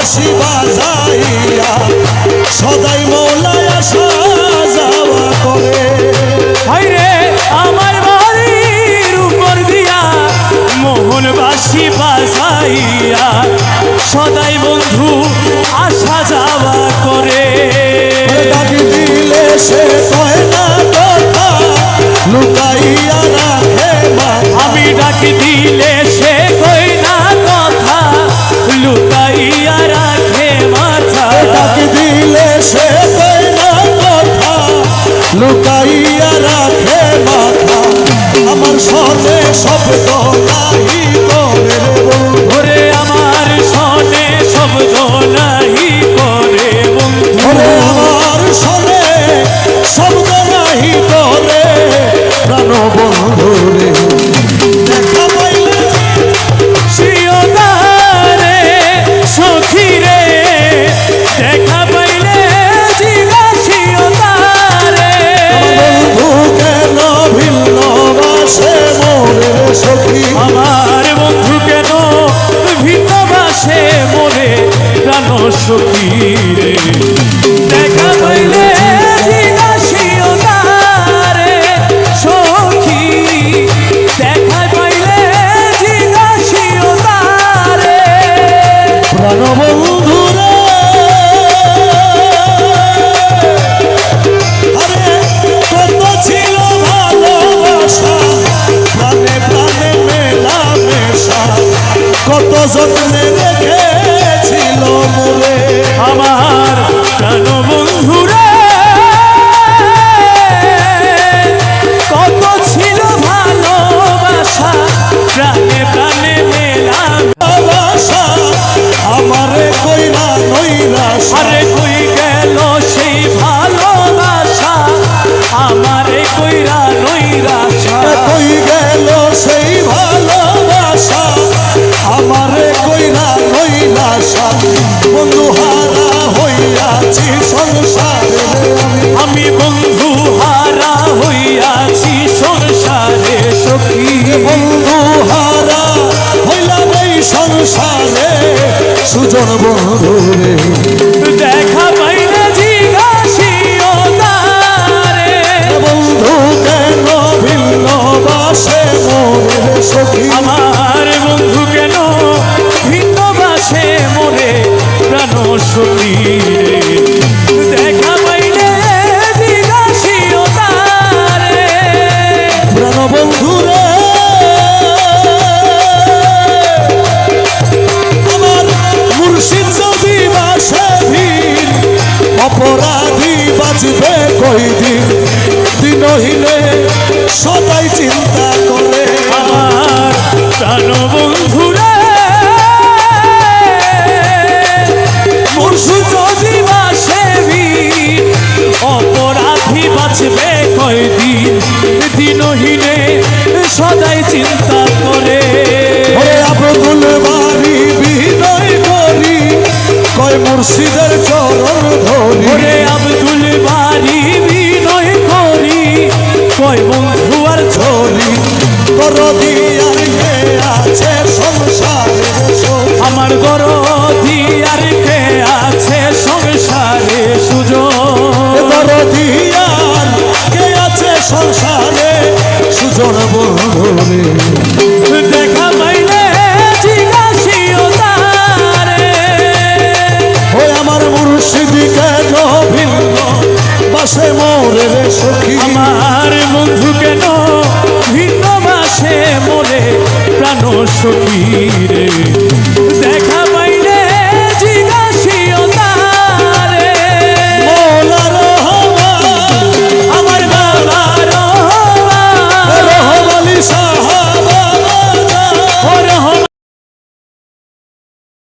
বাঁশি বাজাইয়া সদাই মৌলায় আসা যাওয়া করে। হায়রে আমার বাড়ির উপর দিয়া মোহন বাঁশি বাজাইয়া সদাই বন্ধু আসা যাওয়া করে। ডাকি দিলে সে কয় না কথা লুকাইয়া রাখে মাথা। আমি ডাকি দিলে সে কই না কথা লুকাইয়া রাখে মাথা। ডাকি দিলে সে কয় না কথা লুকাইয়া রাখে মাথা। আমার সনে শব্দ নাহি করে ওরে আমার সনে শব্দ নাহি করে বন্ধু। ওরে আমার সনে শব্দ নাহি করে প্রাণ বন্ধুরে। দেখা পাইলে শিওদারে সখী রে দেখা পাইলে জিগা শিওদারে। বন্ধু কেন ভিন্ন বাসে মোরে সখী। আমার বন্ধু কেন ভিন্ন বাসে মোরে প্রাণ সখী রে। দেখা পাইলে জিগা শিওদারে সখী দেখা পাইলে জিগা শিওদারে। প্রাণ বন্ধুরে আরে কত ছিল ভালোবাসা প্রাণে প্রাণে মেলামেশা কত যত্নে রেখেছিল মোরে। আমার প্রাণ বন্ধুরে কত ছিল ভালোবাসা প্রাণে প্রাণে মেলাম। ভালোবাসা আমারে কইরা নৈরাশা। আরে কই গেল সেই ভালোবাসা আমারে কইরা নৈরাশা। কই গেল সেই ভালোবাসা আমারে কইরা নৈরাশা। বন্ধু হারা হইয়াছি সংসারে আমি বন্ধু হারা হইয়াছি সংসারে সখী। বন্ধু হারা হইলাম এই সংসারে সুজন বন্ধুরে। দেখা পাইলে জিজ্ঞাসিও তারে বন্ধু কেন ভিন্ন বাসে মোরে সখী। আমার বন্ধু কেন ভিন্ন বাসে মোরে প্রাণ সখী রে। দেখা পাইলে জিজ্ঞাসিও তারে প্রাণ বন্ধুরে আমার মুর্শিদ যদি বাসে ভিড় অপরাধী বাঁচবে কয়দিন। দিনহীনে সদাই চিন্তা করে আমার প্রাণ বন্ধুরে মুর্শিদ যদি বাসে ভিড় অপরাধী বাঁচবে কয়দিন। দিনহীনে সদাই চিন্তা করে। ওরে আব্দুল বাড়ি বিনয় করি কয় মুর্শিদের চরণ ধরি। ওরে আব্দুল বাড়ি বিনয় করি কয় বন্ধু আর ধরি দরদি আর কে আছে সংসারে আমার গরদি আর কে আছে সংসারে সুজন। দরদি আর কে আছে সংসারে সুজন বন্ধুরে। দেখা পাইলে জিজ্ঞাসিও তারে ওই আমার মুর্শিদ কেন ভিন্ন বাসে মোরে সখী। আমার বন্ধু কেন ভিন্ন বাসে মোরে প্রাণ সখী রে।